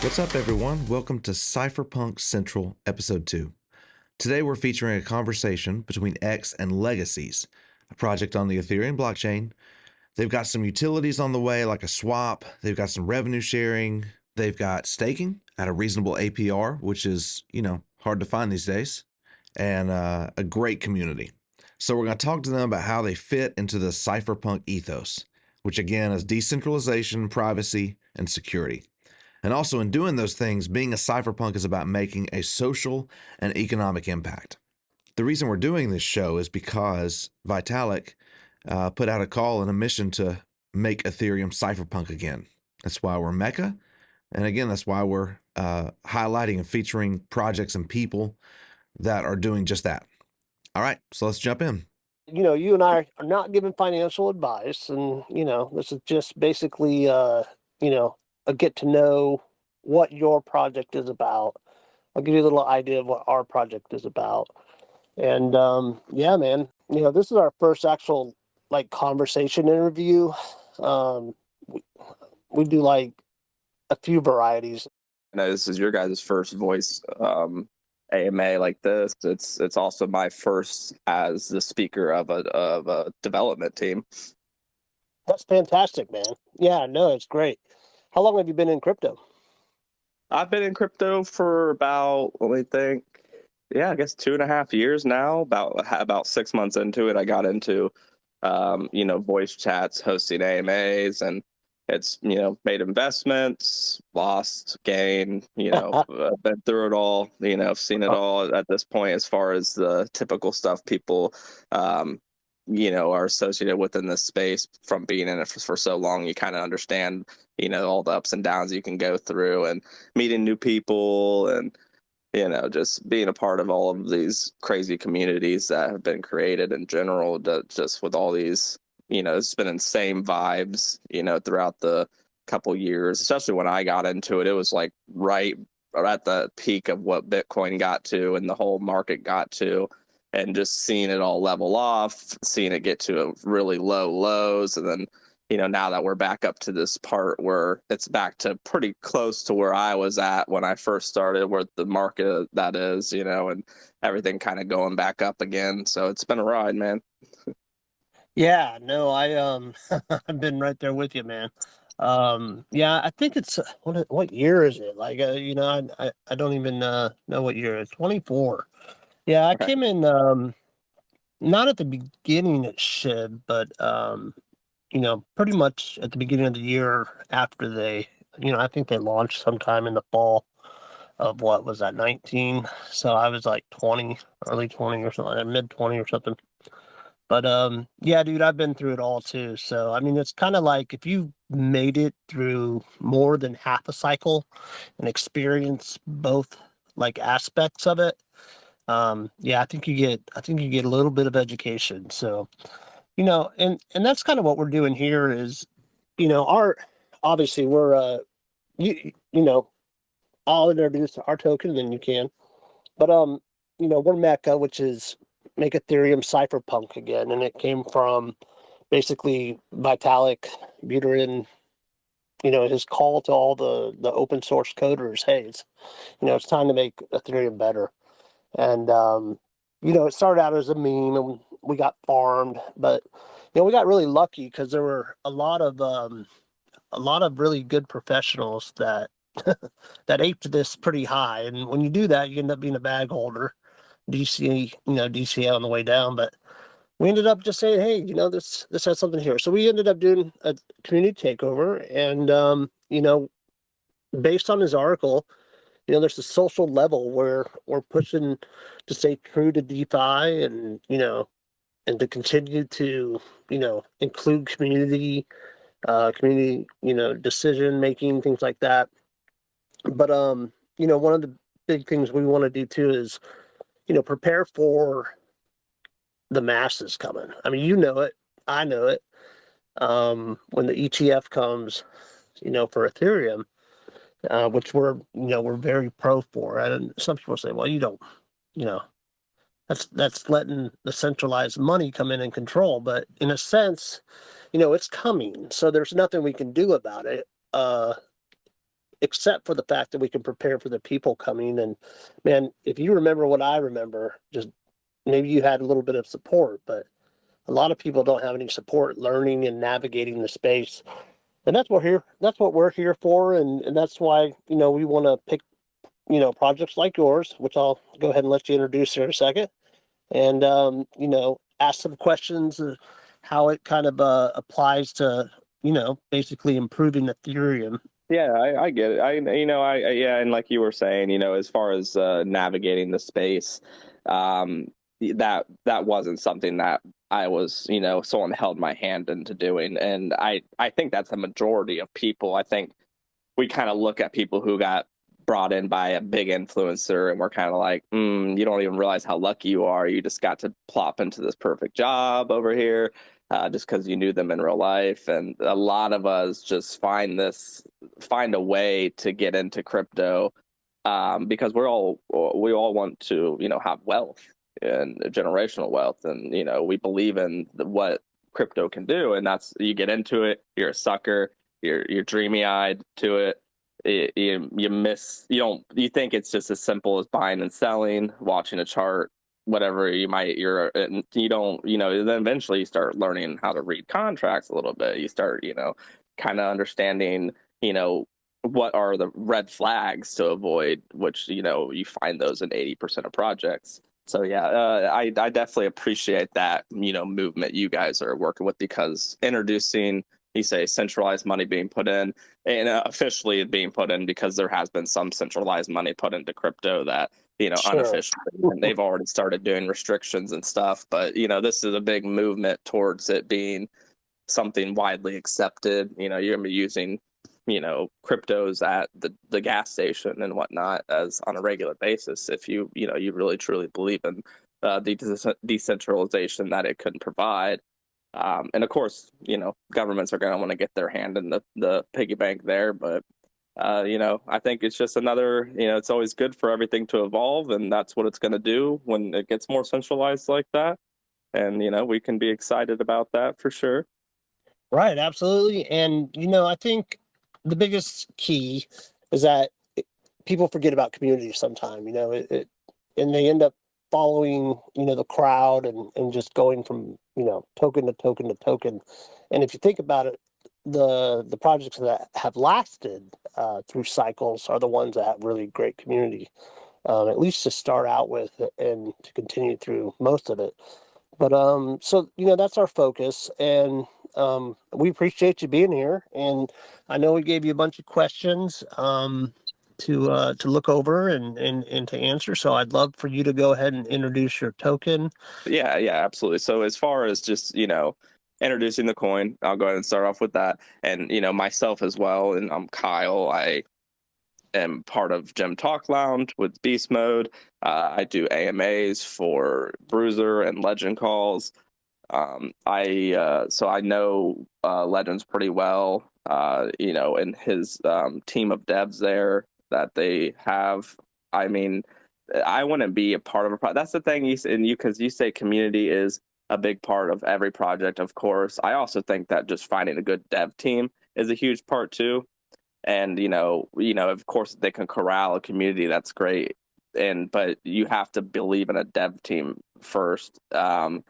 What's up, everyone? Welcome to Cypherpunk Central, Episode 2. Today we're featuring a conversation between X and Legacies, a project on the Ethereum blockchain. They've got some utilities on the way, like a swap. They've got some revenue sharing. They've got staking at a reasonable APR, which is, hard to find these days, and a great community. So we're going to talk to them about how they fit into the Cypherpunk ethos, which again is decentralization, privacy, and security. And also, in doing those things, being a cypherpunk is about making a social and economic impact. The reason we're doing this show is because Vitalik put out a call and a mission to make Ethereum cypherpunk again. That's why we're MECA. And again, that's why we're highlighting and featuring projects and people that are doing just that. All right, so let's jump in. You and I are not giving financial advice, and this is just basically a get to know what your project is about. I'll give you a little idea of what our project is about. And yeah, man, this is our first actual conversation interview. We do like a few varieties. I know this is your guys' first voice AMA like this. It's also my first as the speaker of a development team. That's fantastic, man. Yeah, no, it's great. How long have you been in crypto? I've been in crypto for about, let me think, I guess 2.5 years now. About 6 months into it, I got into voice chats, hosting AMAs, and it's made investments, lost, gained, been through it all. I've seen it all at this point as far as the typical stuff people are associated within this space from being in it for so long. You kind of understand all the ups and downs you can go through, and meeting new people, and just being a part of all of these crazy communities that have been created in general, just with all these it's been insane vibes throughout the couple years, especially when I got into it. It was like right at the peak of what Bitcoin got to and the whole market got to, and just seeing it all level off, seeing it get to really low lows. And then, now that we're back up to this part where it's back to pretty close to where I was at when I first started, where the market that is, and everything kind of going back up again. So it's been a ride, man. Yeah, no, I've been right there with you, man. Yeah, I think it's what year is it? I don't even know what year it's 24. Yeah, I came in not at the beginning at SHIB, but pretty much at the beginning of the year after they, I think they launched sometime in the fall of what was that, 19. So I was like 20, early 20 or something, mid 20 or something. But yeah, dude, I've been through it all too. So I mean, it's kind of like if you made it through more than half a cycle and experience both aspects of it, yeah, I think you get a little bit of education. So and that's kind of what we're doing here is, our obviously we're I'll introduce our token, then you can, but we're MECA, which is Make Ethereum Cypherpunk again, and it came from basically Vitalik Buterin, his call to all the open source coders. Hey, it's time to make Ethereum better. And it started out as a meme, and we got farmed, but we got really lucky because there were a lot of really good professionals that that aped this pretty high. And when you do that, you end up being a bag holder. DCA on the way down, but we ended up just saying, hey, this has something here. So we ended up doing a community takeover, and based on his article, there's a social level where we're pushing to stay true to DeFi, and and to continue to include community, decision making, things like that. But one of the big things we want to do too is prepare for the masses coming. I mean, it, I know it. When the ETF comes, for Ethereum, which we're very pro for, and some people say, well, you don't, that's letting the centralized money come in and control. But in a sense, it's coming, so there's nothing we can do about it. except for the fact that we can prepare for the people coming. And man, if you remember what I remember, just maybe you had a little bit of support, but a lot of people don't have any support learning and navigating the space. And that's what we're here for. And that's why, we want to pick, projects like yours, which I'll go ahead and let you introduce here in a second. And, ask some questions of how it kind of applies to, basically improving Ethereum. Yeah, I get it. Yeah, and like you were saying, as far as navigating the space, that wasn't something that I was, someone held my hand into doing, and I think that's the majority of people. I think we kind of look at people who got brought in by a big influencer, and we're kind of like, you don't even realize how lucky you are. You just got to plop into this perfect job over here. Just because you knew them in real life. And a lot of us just find a way to get into crypto because we all want to, have wealth and generational wealth. And, we believe in what crypto can do. And that's, you get into it, you're a sucker, you're dreamy eyed to it. You think it's just as simple as buying and selling, watching a chart, whatever you don't, then eventually you start learning how to read contracts a little bit. You start, kind of understanding, what are the red flags to avoid, which, you find those in 80% of projects. So yeah, I definitely appreciate that, movement you guys are working with, because introducing, you say, centralized money being put in, and officially being put in, because there has been some centralized money put into crypto that, Sure. unofficially, and they've already started doing restrictions and stuff. But, this is a big movement towards it being something widely accepted. You're going to be using, cryptos at the gas station and whatnot as on a regular basis. If you really truly believe in the decentralization that it can provide. And of course, governments are going to want to get their hand in the piggy bank there. But, I think it's just another, it's always good for everything to evolve. And that's what it's going to do when it gets more centralized like that. And, we can be excited about that for sure. Right, absolutely. And, I think the biggest key is that people forget about community sometime, and they end up following, the crowd and just going from, token to token to token. And if you think about it, the projects that have lasted through cycles are the ones that have really great community, at least to start out with and to continue through most of it. But so that's our focus, and we appreciate you being here. And I know we gave you a bunch of questions to look over and to answer. So I'd love for you to go ahead and introduce your token. Yeah, absolutely. So as far as just, introducing the coin, I'll go ahead and start off with that. And, myself as well. And I'm Kyle. I am part of Gem Talk Lounge with Beast Mode. I do AMAs for Bruiser and Legend calls. So I know Legends pretty well, and his team of devs there that they have. I mean, I wouldn't be a part of a that's the thing, because you say community is a big part of every project. Of course, I also think that just finding a good dev team is a huge part too. And of course, they can corral a community. That's great, but you have to believe in a dev team first. Of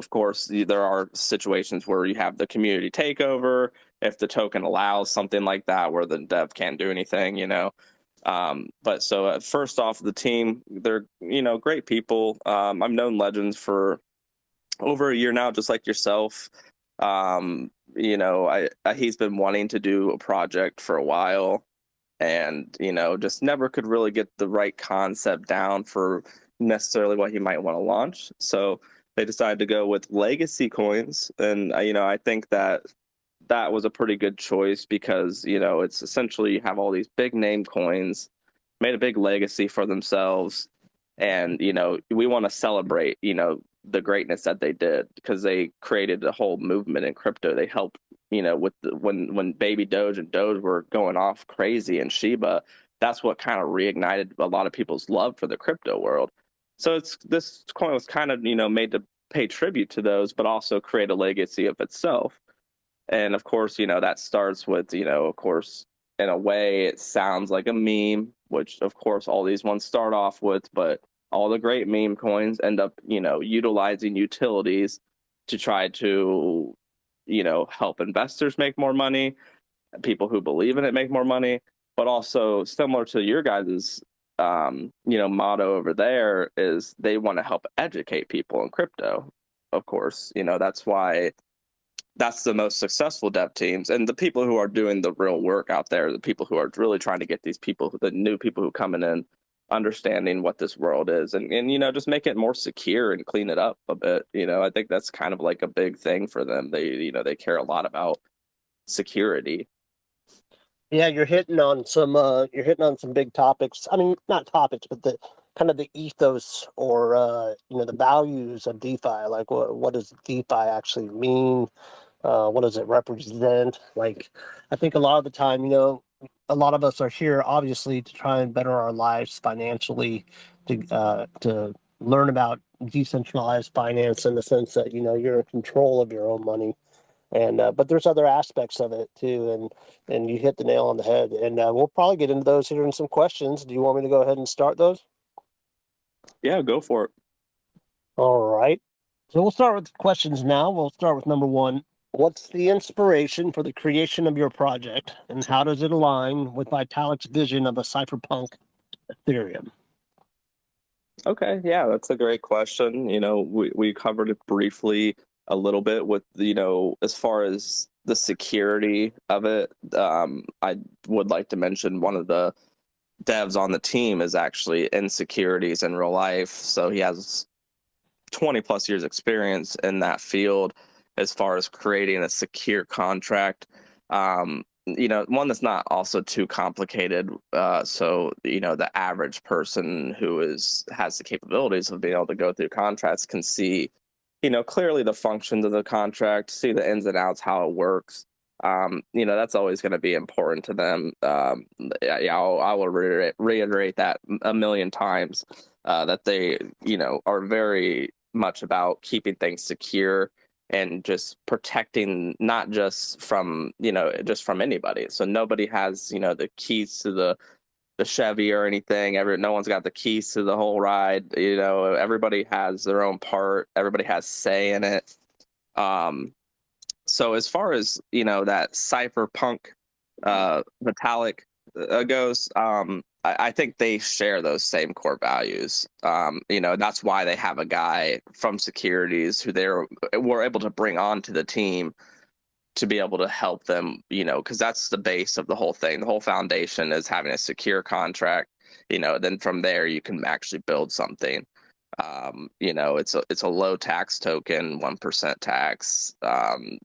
course, there are situations where you have the community takeover if the token allows something like that, where the dev can't do anything. But so first off, the team, they're great people. I've known Legends for over a year now, just like yourself. He's been wanting to do a project for a while, and just never could really get the right concept down for necessarily what he might want to launch. So they decided to go with legacy coins, and I think that was a pretty good choice, because it's essentially, you have all these big name coins, made a big legacy for themselves, and we want to celebrate the greatness that they did, because they created a whole movement in crypto. They helped with when Baby Doge and Doge were going off crazy, and Shiba, that's what kind of reignited a lot of people's love for the crypto world. So this coin was kind of made to pay tribute to those, but also create a legacy of itself. And of course, that starts with of course, in a way, it sounds like a meme, which of course all these ones start off with, but all the great meme coins end up, utilizing utilities to try to, help investors make more money, people who believe in it make more money, but also similar to your guys's motto over there is they want to help educate people in crypto. Of course, that's why that's the most successful dev teams, and the people who are doing the real work out there, the people who are really trying to get these people, the new people who coming in, understanding what this world is, and just make it more secure and clean it up a bit. I think that's kind of like a big thing for them. They care a lot about security. Yeah, you're hitting on some big topics. I mean, not topics, but the kind of the ethos or the values of DeFi. Like, what does DeFi actually mean? What does it represent? Like, I think a lot of the time, a lot of us are here obviously to try and better our lives financially, to learn about decentralized finance in the sense that you're in control of your own money. And but there's other aspects of it too, and you hit the nail on the head. And we'll probably get into those here in some questions. Do you want me to go ahead and start those? Yeah, go for it. All right. So we'll start with questions now. We'll start with number one. What's the inspiration for the creation of your project, and how does it align with Vitalik's vision of a cypherpunk Ethereum? Okay, yeah, that's a great question. We covered it briefly a little bit with, as far as the security of it. I would like to mention one of the devs on the team is actually in securities in real life. So he has 20 plus years experience in that field as far as creating a secure contract. One that's not also too complicated. So, the average person who has the capabilities of being able to go through contracts can see, clearly the functions of the contract, see the ins and outs, how it works. That's always going to be important to them. I will reiterate that a million times, that they, are very much about keeping things secure and just protecting, not just from anybody. So nobody has the keys to the Chevy or anything. No one's got the keys to the whole ride. Everybody has their own part. Everybody has say in it. So as far as that cypherpunk Vitalik goes, I think they share those same core values. That's why they have a guy from securities who were able to bring onto the team to be able to help them, because that's the base of the whole thing. The whole foundation is having a secure contract. Then from there you can actually build something. It's a low tax token, 1% tax.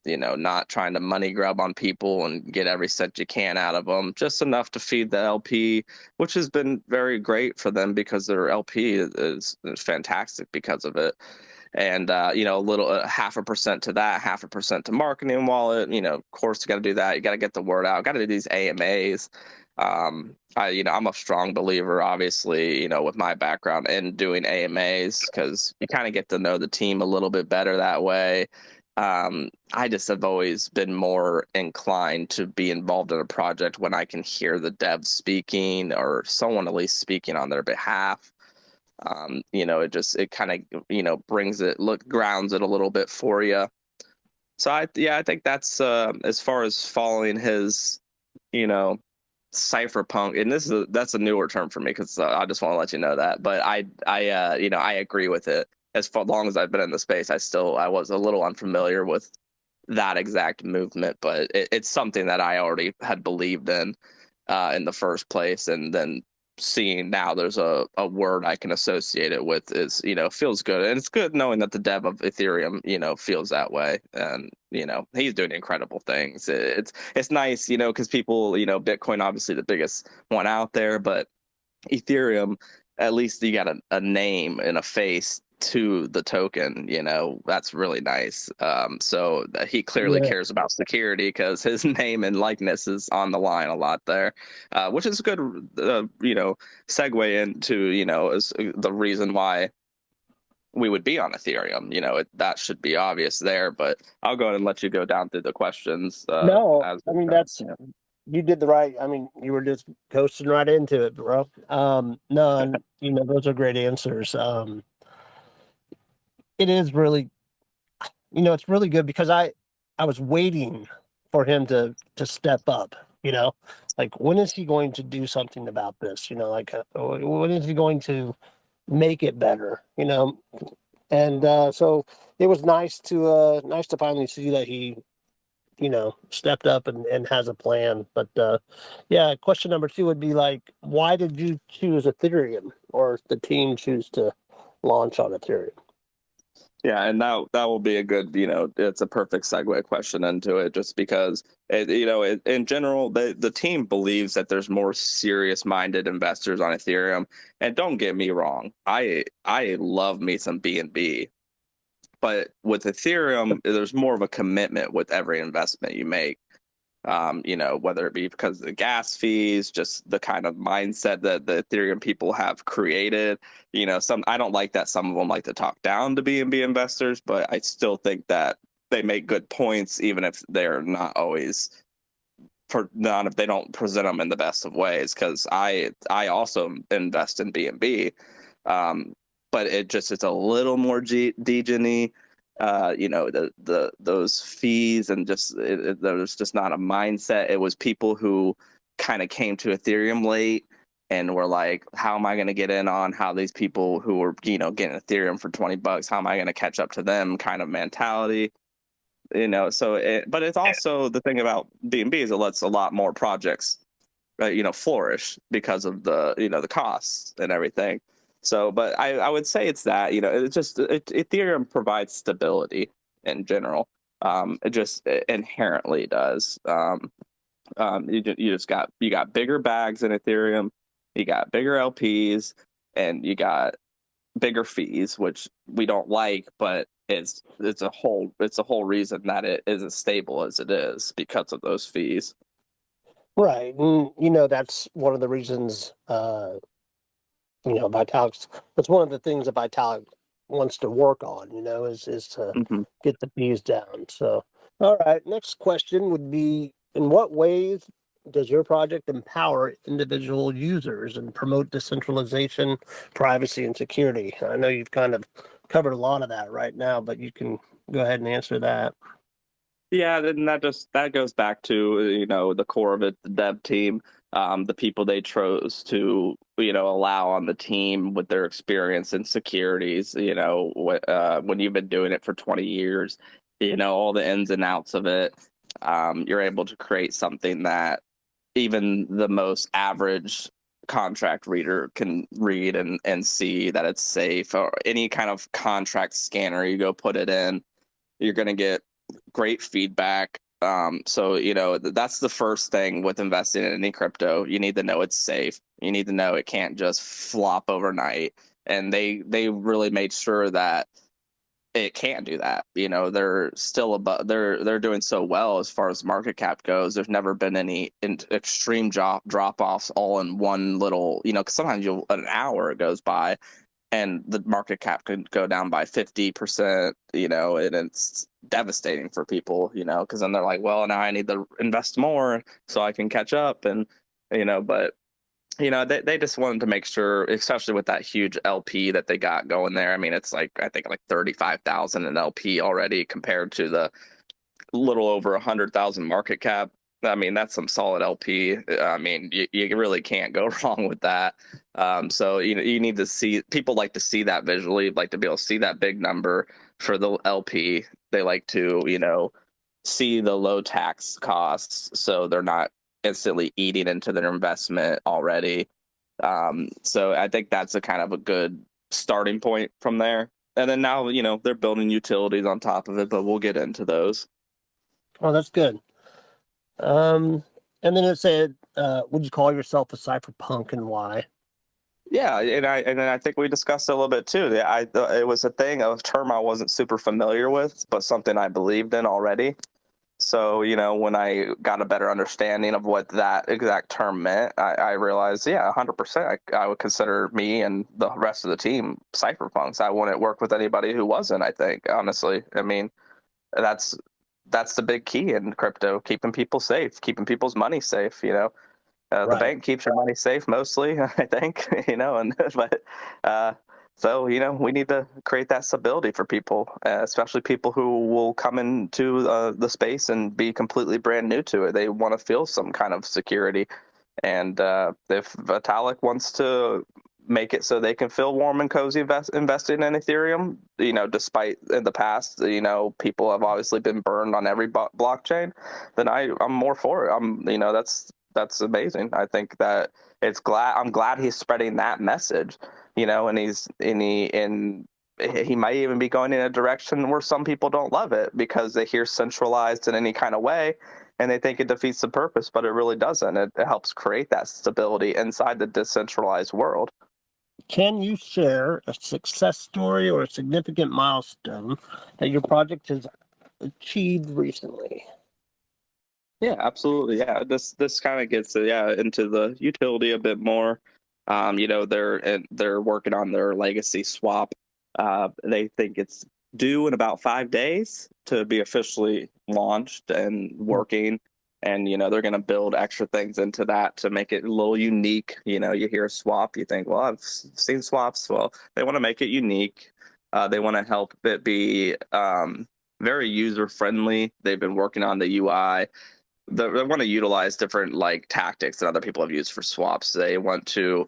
Not trying to money grab on people and get every cent you can out of them, just enough to feed the LP, which has been very great for them because their LP is fantastic because of it. And a little 0.5% to that, 0.5% to marketing wallet. Of course, you got to do that. You got to get the word out. Got to do these AMAs. I'm a strong believer, obviously, with my background in doing AMAs, because you kind of get to know the team a little bit better that way. I just have always been more inclined to be involved in a project when I can hear the devs speaking or someone at least speaking on their behalf. It kind of, brings it, grounds it a little bit for you. So I think that's as far as following his, cypherpunk, and that's a newer term for me because I just want to let you know that. But I agree with it. As long as I've been in the space, I was a little unfamiliar with that exact movement, but it's something that I already had believed in the first place, and then seeing now there's a word I can associate it with is, feels good. And it's good knowing that the dev of Ethereum, feels that way. And, he's doing incredible things. It's nice, because people, Bitcoin, obviously the biggest one out there, but Ethereum, at least you got a name and a face to the token. That's really nice. So he clearly cares about security because his name and likeness is on the line a lot there, which is a good segue into is the reason why we would be on Ethereum. That should be obvious there, but I'll go ahead and let you go down through the questions. No, I mean you did the right. I mean, you were just coasting right into it, bro. No, and those are great answers. It is really, it's really good because I was waiting for him to step up. Like when is he going to do something about this? Like when is he going to make it better? And so it was nice to finally see that he stepped up and has a plan. But yeah, question number 2 would be like, why did you choose Ethereum, or the team choose to launch on Ethereum? Yeah, and that will be a good, it's a perfect segue question into it, just because in general, the team believes that there's more serious minded investors on Ethereum. And don't get me wrong, I love me some BNB, but with Ethereum, there's more of a commitment with every investment you make. Whether it be because of the gas fees, just the kind of mindset that the Ethereum people have created. I don't like that some of them like to talk down to BNB investors, but I still think that they make good points, even if they're not always not if they don't present them in the best of ways. Because I also invest in BNB, but it's a little more degen-y. Those fees, and just there's just not a mindset. It was people who kind of came to Ethereum late and were like, how am I going to get in on how these people who were getting Ethereum for $20, how am I going to catch up to them kind of mentality. But it's also the thing about BNB is it lets a lot more projects flourish because of the costs and everything. So, but I would say it's that, Ethereum provides stability in general. It just inherently does. You got bigger bags in Ethereum, you got bigger LPs, and you got bigger fees, which we don't like, but it's a whole reason that it is as stable as it is, because of those fees. Right. And, that's one of the reasons, Vitalik's, that's one of the things that Vitalik wants to work on, is to Mm-hmm. get the fees down. So, all right. Next question would be, in what ways does your project empower individual users and promote decentralization, privacy, and security? I know you've kind of covered a lot of that right now, but you can go ahead and answer that. Yeah, then that goes back to the core of it, the dev team, the people they chose to allow on the team with their experience in securities. When you've been doing it for 20 years, all the ins and outs of it. You're able to create something that even the most average contract reader can read and see that it's safe. Or any kind of contract scanner you go put it in, you're going to get great feedback. So that's the first thing with investing in any crypto. You need to know it's safe. You need to know it can't just flop overnight. And they really made sure that it can't do that. They're still above. They're doing so well as far as market cap goes. There's never been any extreme drop offs all in one little. Because sometimes an hour goes by, and the market cap could go down by 50%, and it's devastating for people, because then they're like, well, now I need to invest more so I can catch up. And, but, they just wanted to make sure, especially with that huge LP that they got going there. I mean, it's I think 35,000 in LP already compared to the little over 100,000 market cap. I mean, that's some solid LP. I mean, you really can't go wrong with that. So you need to see, people like to see that visually, like to be able to see that big number for the LP. They like to see the low tax costs, so they're not instantly eating into their investment already. So I think that's a kind of a good starting point from there. And then now they're building utilities on top of it, but we'll get into those. Oh, that's good. And then it said, would you call yourself a cypherpunk, and why? Yeah, and I think we discussed it a little bit too. It was a term I wasn't super familiar with, but something I believed in already. So when I got a better understanding of what that exact term meant, I realized, yeah, 100%. I would consider me and the rest of the team cypherpunks. I wouldn't work with anybody who wasn't. I think, honestly, I mean, that's that's the big key in crypto, keeping people safe, keeping people's money safe. The Right. bank keeps your money safe mostly, I think, and but so we need to create that stability for people, especially people who will come into the space and be completely brand new to it. They want to feel some kind of security, and if Vitalik wants to make it so they can feel warm and cozy investing in Ethereum, despite in the past, people have obviously been burned on every blockchain, then I'm more for it. That's amazing. I think that I'm glad he's spreading that message, and he might even be going in a direction where some people don't love it because they hear centralized in any kind of way and they think it defeats the purpose, but it really doesn't. It helps create that stability inside the decentralized world. Can you share a success story or a significant milestone that your project has achieved recently? Yeah, absolutely. Yeah, this kind of gets into the utility a bit more. They're working on their legacy swap. They think it's due in about 5 days to be officially launched and working. And they're going to build extra things into that to make it a little unique. You hear a swap, you think, well, I've seen swaps. Well, they want to make it unique. They want to help it be very user friendly. They've been working on the UI. They want to utilize different tactics that other people have used for swaps. They want to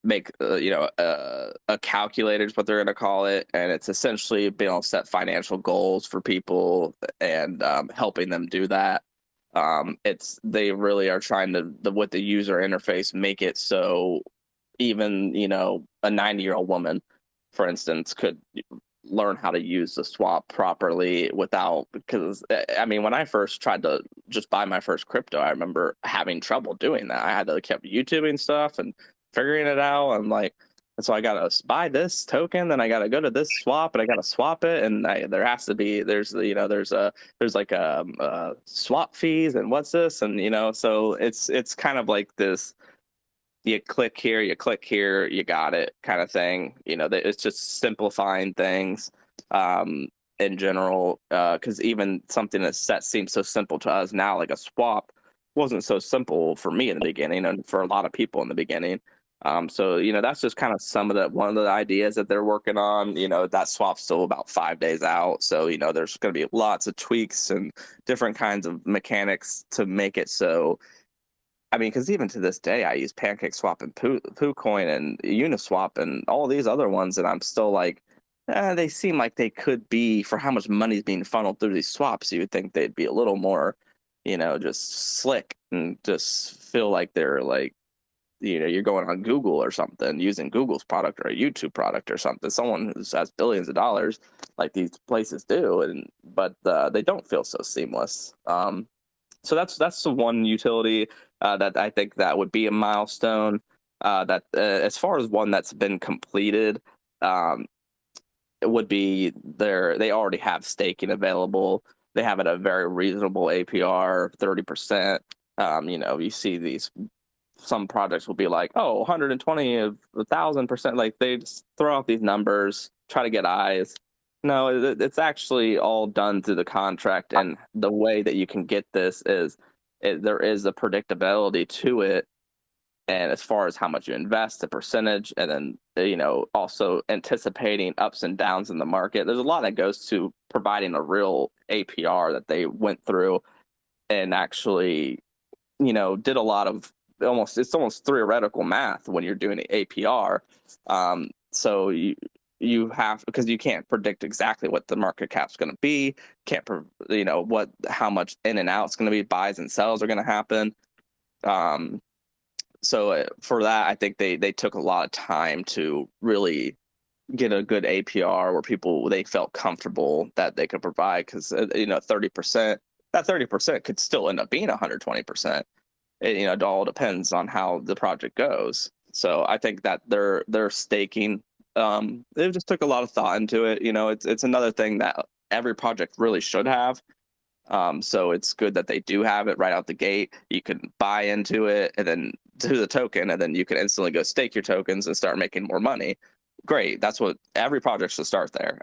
make a calculator is what they're going to call it, and it's essentially being able to set financial goals for people and helping them do that. They really are trying to with the user interface make it so even a 90-year-old woman, for instance, could learn how to use the swap properly because when I first tried to just buy my first crypto, I remember having trouble doing that. I had to keep YouTubing stuff and figuring it out. And so I gotta buy this token, then I gotta go to this swap and I gotta swap it, and there's swap fees and what's this, and so it's kind of like this. You click here, you got it kind of thing. It's just simplifying things in general, because even something that seems so simple to us now, like a swap, wasn't so simple for me in the beginning and for a lot of people in the beginning. So that's just kind of one of the ideas that they're working on. That swap's still about 5 days out, so there's going to be lots of tweaks and different kinds of mechanics to make it so. Because even to this day, I use PancakeSwap and PooCoin and Uniswap and all these other ones, and I'm still like, they seem like they could be, for how much money is being funneled through these swaps, you would think they'd be a little more, just slick and just feel like they're like, you're going on Google or something, using Google's product or a YouTube product or something, someone who has billions of dollars like these places do, but they don't feel so seamless. So that's the one utility that I think that would be a milestone. That as far as one that's been completed, it would be they already have staking available. They have it at a very reasonable APR, 30%. You see some projects will be like, 120, 1,000%. Like they just throw out these numbers, try to get eyes. No, it's actually all done through the contract, and the way that you can get this is there is a predictability to it, and as far as how much you invest, the percentage, and then also anticipating ups and downs in the market. There's a lot that goes to providing a real APR that they went through and actually did a lot of it's almost theoretical math when you're doing the APR. So you have, because you can't predict exactly what the market cap's going to be, can't how much in and out it's going to be, buys and sells are going to happen. So for that, I think they took a lot of time to really get a good APR where they felt comfortable that they could provide, because 30%, that 30% could still end up being 120%. It all depends on how the project goes. So I think that they're staking. They just took a lot of thought into it. It's another thing that every project really should have. So it's good that they do have it right out the gate. You can buy into it and then to the token, and then you can instantly go stake your tokens and start making more money. Great. That's what every project should start there.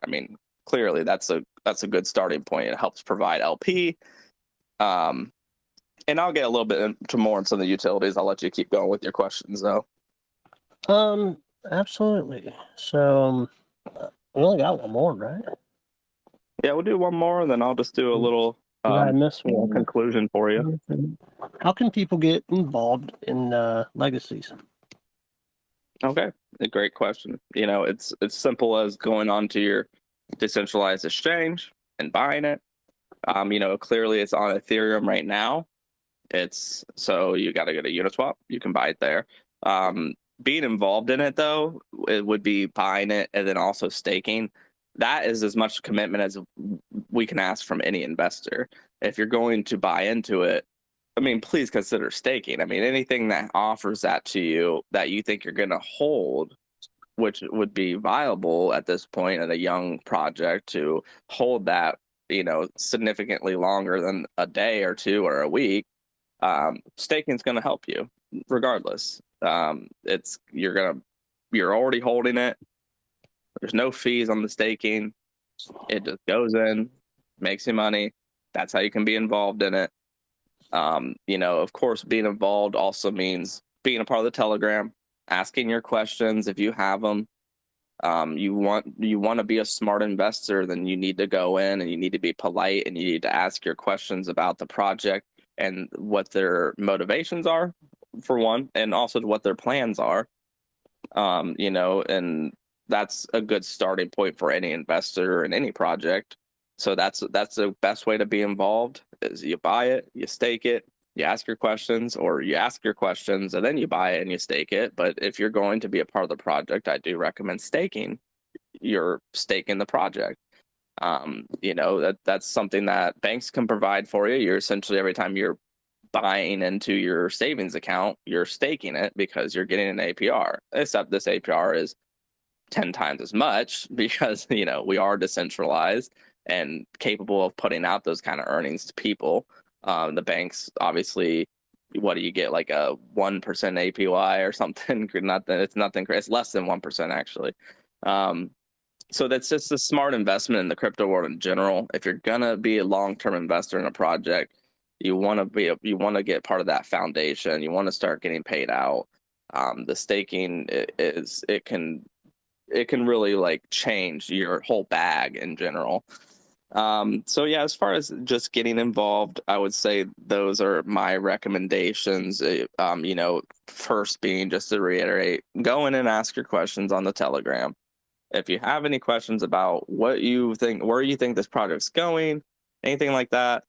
clearly that's a good starting point. It helps provide LP. And I'll get a little bit into more on some of the utilities. I'll let you keep going with your questions though. Absolutely. So we only got one more, right? Yeah, we'll do one more, and then I'll just do a little Did I miss one? conclusion for you. How can people get involved in Legacies? Okay, a great question. It's simple as going onto your decentralized exchange and buying it. Clearly it's on Ethereum right now. So you got to go to Uniswap. You can buy it there. Being involved in it though, it would be buying it and then also staking. That is as much commitment as we can ask from any investor. If you're going to buy into it, I mean, please consider staking. I mean, anything that offers that to you that you think you're going to hold, which would be viable at this point in a young project to hold that, significantly longer than a day or two or a week, staking is going to help you regardless. You're already holding it. There's no fees on the staking. It just goes in, makes you money. That's how you can be involved in it. Of course, being involved also means being a part of the Telegram, asking your questions if you have them. You want to be a smart investor, then you need to go in and you need to be polite and you need to ask your questions about the project and what their motivations are, for one, and also what their plans are. And that's a good starting point for any investor in any project. So that's the best way to be involved is you buy it, you stake it, you ask your questions, or you ask your questions and then you buy it and you stake it. But if you're going to be a part of the project, I do recommend staking. You're staking the project. That's something that banks can provide for you. You're essentially, every time you're buying into your savings account, you're staking it because you're getting an APR, except this APR is 10 times as much because, we are decentralized and capable of putting out those kind of earnings to people. The banks, obviously, what do you get, like a 1% APY or something? It's nothing. It's less than 1% actually. So that's just a smart investment in the crypto world in general. If you're gonna be a long-term investor in a project, you want to get part of that foundation. You want to start getting paid out. The staking it can really like change your whole bag in general. So yeah, as far as just getting involved, I would say those are my recommendations. First being, just to reiterate, go in and ask your questions on the Telegram. If you have any questions about what you think, where you think this project's going, anything like that,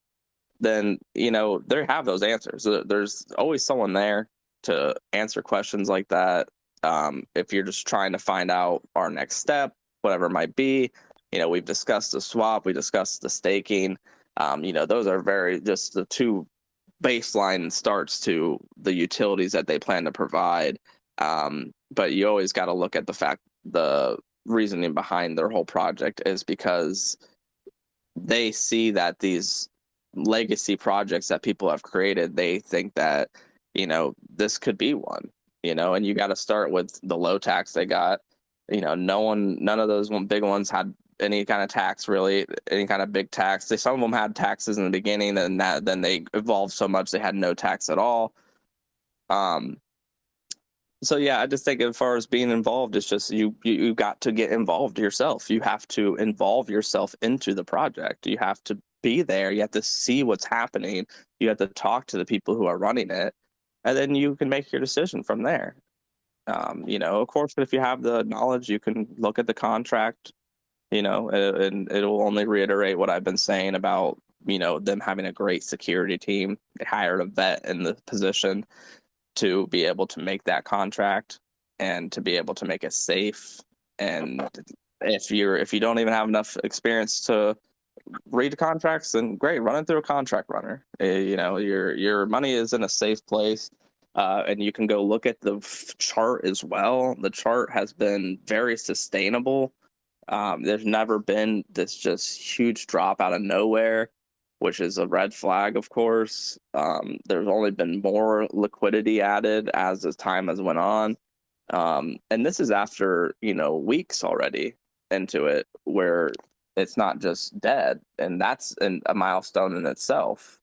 then they have those answers. There's always someone there to answer questions like that. If you're just trying to find out our next step, whatever it might be, we've discussed the swap, we discussed the staking. Those are just the two baseline starts to the utilities that they plan to provide. But you always got to look at the reasoning behind their whole project is because they see that these legacy projects that people have created, they think that, this could be one, and you got to start with the low tax they got. None of those big ones had any kind of tax, really, any kind of big tax. Some of them had taxes in the beginning, and then they evolved so much they had no tax at all. So yeah, I just think as far as being involved, it's just you got to get involved yourself. You have to involve yourself into the project. You have to be there. You have to see what's happening. You have to talk to the people who are running it, and then you can make your decision from there. Of course, if you have the knowledge, you can look at the contract, and it'll only reiterate what I've been saying about, them having a great security team. They hired a vet in the position to be able to make that contract and to be able to make it safe. And if you don't even have enough experience to read the contracts, then great, run it through a contract runner. Your money is in a safe place. And you can go look at the chart as well. The chart has been very sustainable. There's never been this just huge drop out of nowhere, which is a red flag, of course. There's only been more liquidity added as the time has went on. And this is after, weeks already into it, where it's not just dead, and that's a milestone in itself,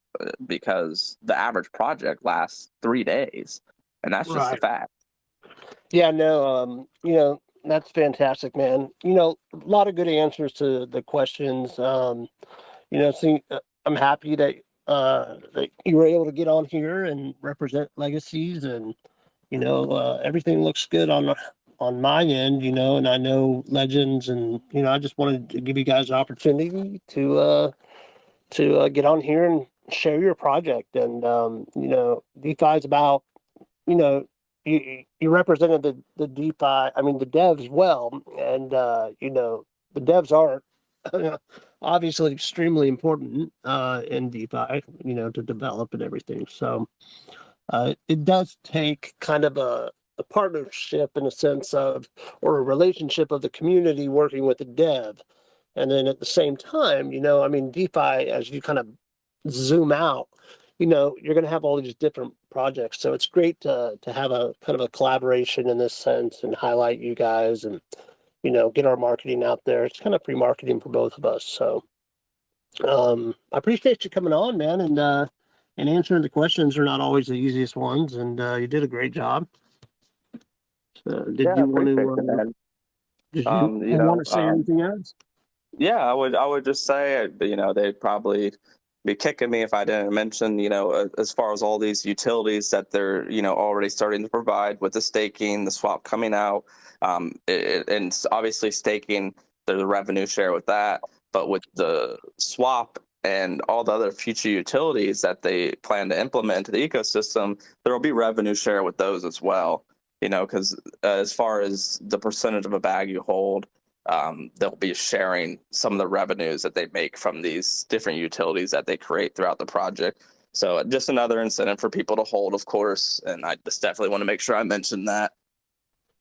because the average project lasts 3 days, and that's just a Right. fact. Yeah, no, that's fantastic, man. A lot of good answers to the questions. I'm happy that you were able to get on here and represent Legacies, and everything looks good on my end, and I know Legends, and I just wanted to give you guys an opportunity to get on here and share your project. And DeFi is about, you know, you represented the DeFi, I mean the devs well, and the devs are obviously extremely important in DeFi, to develop and everything. So it does take kind of a partnership in a sense of, or a relationship of the community working with the dev. And then at the same time, I mean, DeFi, as you kind of zoom out, you're going to have all these different projects. So it's great to have a kind of a collaboration in this sense and highlight you guys and, get our marketing out there. It's kind of free marketing for both of us. So I appreciate you coming on, man, and answering the questions are not always the easiest ones. And you did a great job. So did Yeah, I you want appreciate it, to, man. did you want to say anything else? Yeah, I would just say, they'd probably be kicking me if I didn't mention, as far as all these utilities that they're, already starting to provide with the staking, the swap coming out, and obviously staking, there's a revenue share with that, but with the swap and all the other future utilities that they plan to implement into the ecosystem, there will be revenue share with those as well, because as far as the percentage of a bag you hold, they'll be sharing some of the revenues that they make from these different utilities that they create throughout the project. So just another incentive for people to hold, of course. And I just definitely want to make sure I mention that.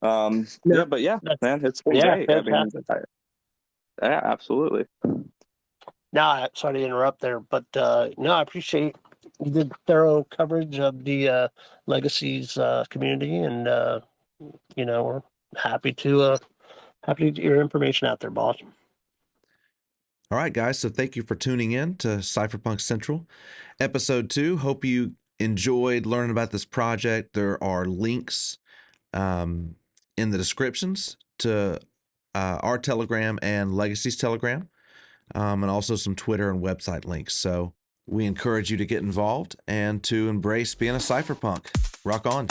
But yeah, man, it's been great. Fantastic. Yeah, absolutely. No, sorry to interrupt there, but no, I appreciate you did thorough coverage of the Legacies community, and we're happy to get your information out there, boss. All right, guys. So thank you for tuning in to Cypherpunk Central, episode 2. Hope you enjoyed learning about this project. There are links in the descriptions to our Telegram and Legacy's Telegram, and also some Twitter and website links. So we encourage you to get involved and to embrace being a cypherpunk. Rock on.